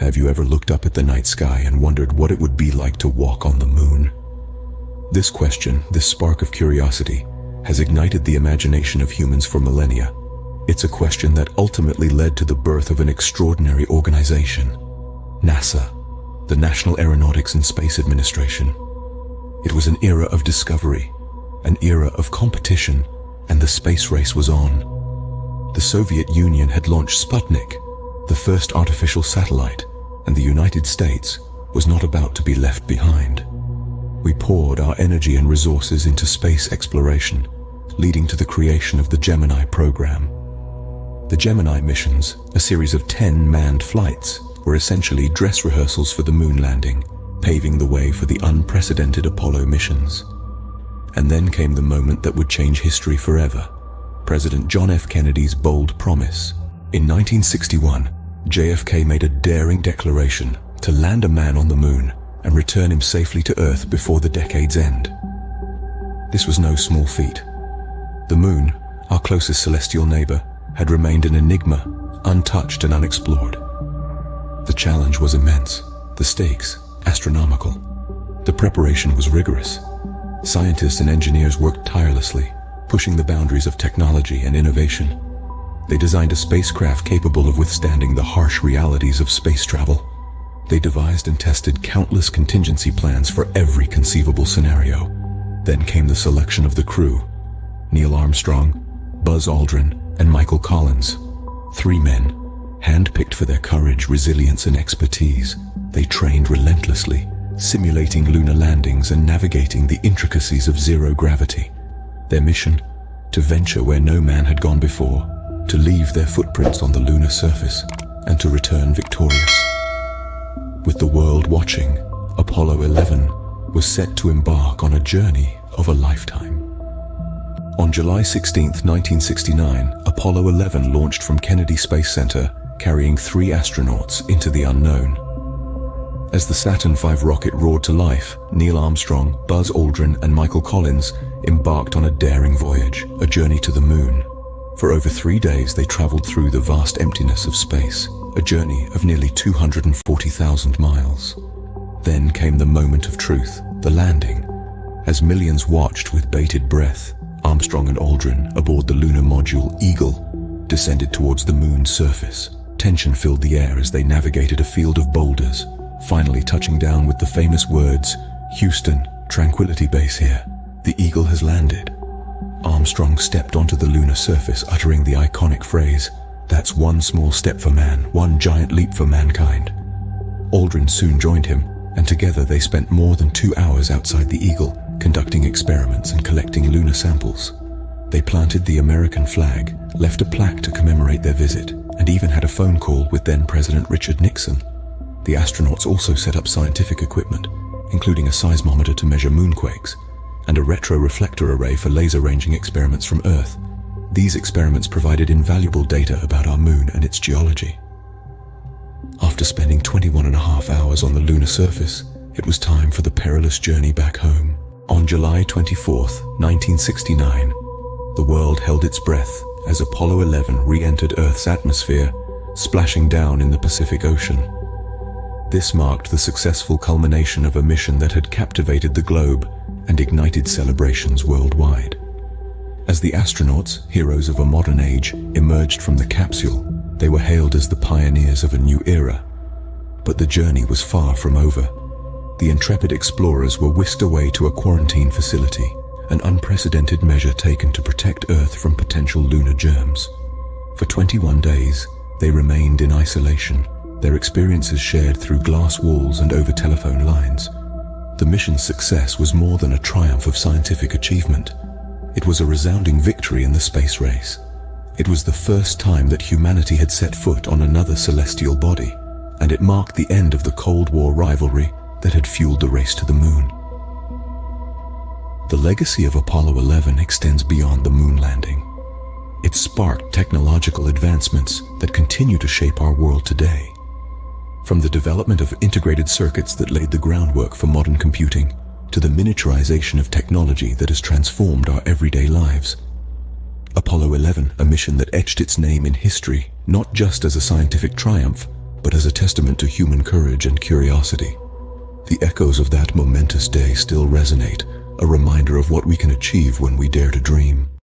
Have you ever looked up at the night sky and wondered what it would be like to walk on the moon? This question, this spark of curiosity, has ignited the imagination of humans for millennia. It's a question that ultimately led to the birth of an extraordinary organization, NASA, the National Aeronautics and Space Administration. It was an era of discovery, an era of competition, and the space race was on. The Soviet Union had launched Sputnik, the first artificial satellite, and the United States was not about to be left behind. We poured our energy and resources into space exploration, leading to the creation of the Gemini program. The Gemini missions, a series of 10 manned flights, were essentially dress rehearsals for the moon landing, paving the way for the unprecedented Apollo missions. And then came the moment that would change history forever: President John F. Kennedy's bold promise. In 1961, JFK made a daring declaration to land a man on the moon and return him safely to Earth before the decade's end. This was no small feat. The moon, our closest celestial neighbor, had remained an enigma, untouched and unexplored. The challenge was immense, the stakes astronomical. The preparation was rigorous. Scientists and engineers worked tirelessly, pushing the boundaries of technology and innovation. They designed a spacecraft capable of withstanding the harsh realities of space travel. They devised and tested countless contingency plans for every conceivable scenario. Then came the selection of the crew: Neil Armstrong, Buzz Aldrin, and Michael Collins. 3 men, hand-picked for their courage, resilience, and expertise. They trained relentlessly, simulating lunar landings and navigating the intricacies of zero gravity. Their mission: to venture where no man had gone before, to leave their footprints on the lunar surface, and to return victorious. With the world watching, Apollo 11 was set to embark on a journey of a lifetime. On July 16, 1969, Apollo 11 launched from Kennedy Space Center, carrying 3 astronauts into the unknown. As the Saturn V rocket roared to life, Neil Armstrong, Buzz Aldrin, and Michael Collins embarked on a daring voyage, a journey to the moon. For over 3 days, they traveled through the vast emptiness of space, a journey of nearly 240,000 miles. Then came the moment of truth, the landing. As millions watched with bated breath, Armstrong and Aldrin, aboard the lunar module Eagle, descended towards the moon's surface. Tension filled the air as they navigated a field of boulders, finally touching down with the famous words, "Houston, Tranquility Base here. The Eagle has landed." Armstrong stepped onto the lunar surface, uttering the iconic phrase, "That's one small step for man, one giant leap for mankind." Aldrin soon joined him, and together they spent more than 2 hours outside the Eagle, conducting experiments and collecting lunar samples. They planted the American flag, left a plaque to commemorate their visit, and even had a phone call with then-President Richard Nixon. The astronauts also set up scientific equipment, including a seismometer to measure moonquakes, and a retroreflector array for laser ranging experiments from Earth. These experiments provided invaluable data about our moon and its geology. After spending 21.5 hours on the lunar surface, it was time for the perilous journey back home. On July 24, 1969, the world held its breath as Apollo 11 re-entered Earth's atmosphere, splashing down in the Pacific Ocean. This marked the successful culmination of a mission that had captivated the globe and ignited celebrations worldwide. As the astronauts, heroes of a modern age, emerged from the capsule, they were hailed as the pioneers of a new era. But the journey was far from over. The intrepid explorers were whisked away to a quarantine facility, an unprecedented measure taken to protect Earth from potential lunar germs. For 21 days, they remained in isolation, their experiences shared through glass walls and over telephone lines. The mission's success was more than a triumph of scientific achievement. It was a resounding victory in the space race. It was the first time that humanity had set foot on another celestial body, and it marked the end of the Cold War rivalry that had fueled the race to the moon. The legacy of Apollo 11 extends beyond the moon landing. It sparked technological advancements that continue to shape our world today. From the development of integrated circuits that laid the groundwork for modern computing, to the miniaturization of technology that has transformed our everyday lives. Apollo 11, a mission that etched its name in history, not just as a scientific triumph, but as a testament to human courage and curiosity. The echoes of that momentous day still resonate, a reminder of what we can achieve when we dare to dream.